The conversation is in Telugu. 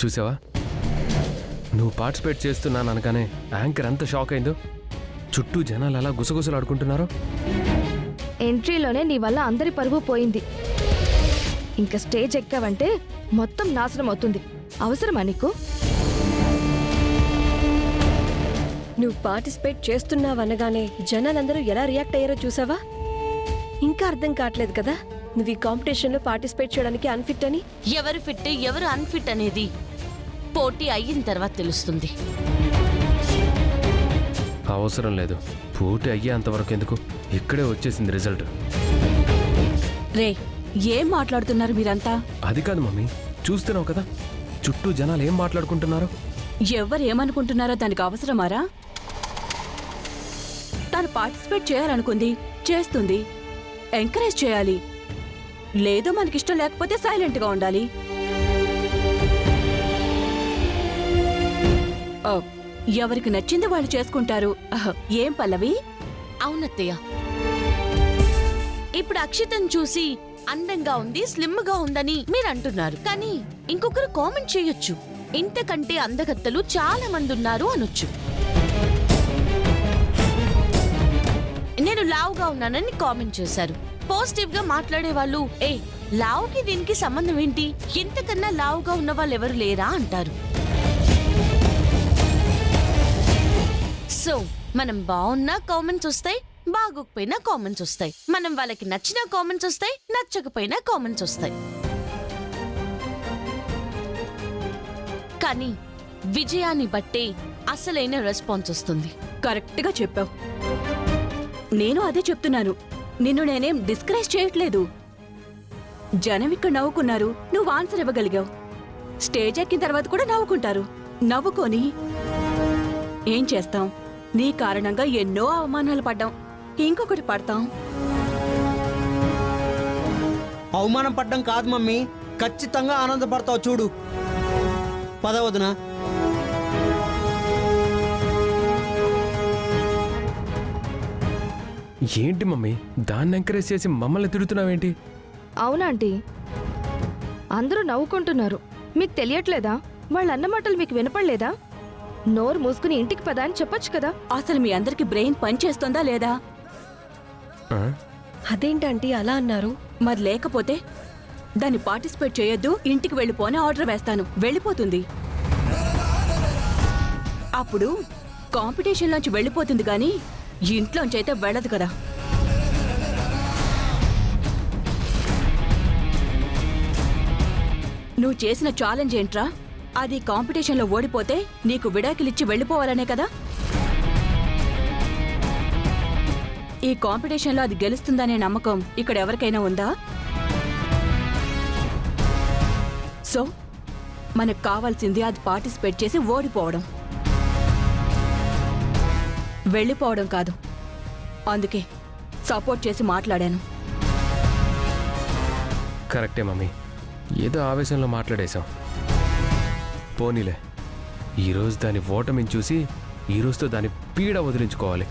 చూసావా, నువ్వు పార్టిసిపేట్ చేస్తున్నాను అనగానే యాంకర్ ఎంత షాక్ అయిందో. చుట్టూ జనాలు అలా గుసగుసలాడుకుంటున్నారో. ఎంట్రీలోనే నీ వల్ల అందరి పరువు పోయింది. ఇంకా స్టేజ్ ఎక్కావంటే మొత్తం నాశనం అవుతుంది. అవసరమా నీకు? నువ్వు పార్టిసిపేట్ చేస్తున్నావనగానే జనాలందరూ ఎలా రియాక్ట్ అయ్యారో చూసావా? ఇంకా అర్థం కావట్లేదు కదా నువ్వు ఈ కాంపిటీషన్లో పార్టిసిపేట్ చేయడానికి అన్ఫిట్ అని. ఎవరు ఫిట్ ఎవరు అన్ఫిట్ అనేది పోటీ అయిన తర్వాత తెలుస్తుంది. అవసరం లేదు, పోటీ అయ్యేంతవరకు ఎందుకు, ఇక్కడే వచ్చేసింది రిజల్ట్. రే, ఏం మాట్లాడుతున్నారు మీరంతా? అది కాదు మమ్మీ, చూస్తున్నావు కదా చుట్టూ జనాలు ఏం మాట్లాడుకుంటున్నారు. ఎవరు ఏమనుకుంటున్నారో దానికి అవసరమారా? తను పార్టిసిపేట్ చేయాలనుకుంది, చేస్తుంది. ఎంకరేజ్ చేయాలి. లేదు మనకిష్టం లేకపోతే సైలెంట్గా ఉండాలి. ఎవరికి నచ్చింది వాళ్ళు చేసుకుంటారు. ఏం పల్లవి? అవునత్తయ్య, ఇప్పుడు అక్షితను చూసి అందంగా ఉంది, స్లిమ్ గా ఉందని మీరు అంటున్నారు. కానీ ఇంకొకరు కామెంట్ చేయొచ్చు, ఇంతకంటే అందగత్తలు చాలా మంది ఉన్నారు అనొచ్చు. నేను లావుగా ఉన్నానని కామెంట్ చేశారు. పాజిటివ్ గా మాట్లాడే వాళ్ళు, ఏ లావుకి దీనికి సంబంధం ఏంటి, ఇంతకన్నా లావుగా ఉన్న వాళ్ళు ఎవరు లేరా అంటారు. సో మనం బాగున్నా కామెంట్స్ వస్తాయి, బాగోకపోయినా కామెంట్స్ వస్తాయి. మనం వాళ్ళకి నచ్చిన కామెంట్స్ వస్తాయి, నచ్చకపోయినా కామెంట్స్ వస్తాయి. కానీ విజయాన్ని బట్టే అసలైన రెస్పాన్స్ వస్తుంది. కరెక్ట్గా చెప్పావు. నేను అదే చెప్తున్నాను. నిన్ను నేనేం డిస్కరేజ్ చేయట్లేదు. జనం ఇక్కడ నవ్వుకున్నారు, నువ్వు ఆన్సర్ ఇవ్వగలిగావు. స్టేజ్ ఎక్కిన తర్వాత కూడా నవ్వుకుంటారు. నవ్వుకొని ఏం చేస్తాం? నీ కారణంగా ఎన్నో అవమానాలు పడ్డాం, ఇంకొకటి పడతాం. అవమానం పడ్డం కాదు మమ్మీ, ఖచ్చితంగా ఆనందపడతావు చూడు. పదవదునా ఏంటి మమ్మీ, దాన్ని ఎంకరేజ్ చేసి మమ్మల్ని తిడుతున్నావేంటి? అవునాంటీ, అందరూ నవ్వుకుంటున్నారు, మీకు తెలియట్లేదా? వాళ్ళన్న మాటలు మీకు వినపడలేదా? నోరు మూసుకుని ఇంటికి పదా అని చెప్పొచ్చు కదా. అసలు మీ అందరికి బ్రెయిన్ పనిచేస్తుందా లేదా? అదేంటంటీ అలా అన్నారు? మరి లేకపోతే దాన్ని పార్టిసిపేట్ చేయొద్దు, ఇంటికి వెళ్ళిపోని ఆర్డర్ వేస్తాను. వెళ్ళిపోతుంది. అప్పుడు కాంపిటీషన్లోంచి వెళ్ళిపోతుంది కానీ ఇంట్లోంచి అయితే వెళ్ళదు కదా. నువ్వు చేసిన ఛాలెంజ్ ఏంట్రా? అది కాంపిటీషన్లో ఓడిపోతే నీకు విడాకులిచ్చి వెళ్ళిపోవాలనే కదా. ఈ కాంపిటీషన్లో అది గెలుస్తుందనే నమ్మకం ఇక్కడ ఎవరికైనా ఉందా? సో మనకు కావాల్సింది అది పార్టిసిపేట్ చేసి ఓడిపోవడం, వెళ్ళిపోవడం కాదు. అందుకే సపోర్ట్ చేసి మాట్లాడాను. కరెక్టే మమ్మీ, ఏదో ఆవేశంలో మాట్లాడేశాం. పోనీలే, ఈరోజు దాని ఓటమిని చూసి ఈరోజుతో దాని పీడ వదిలించుకోవాలి.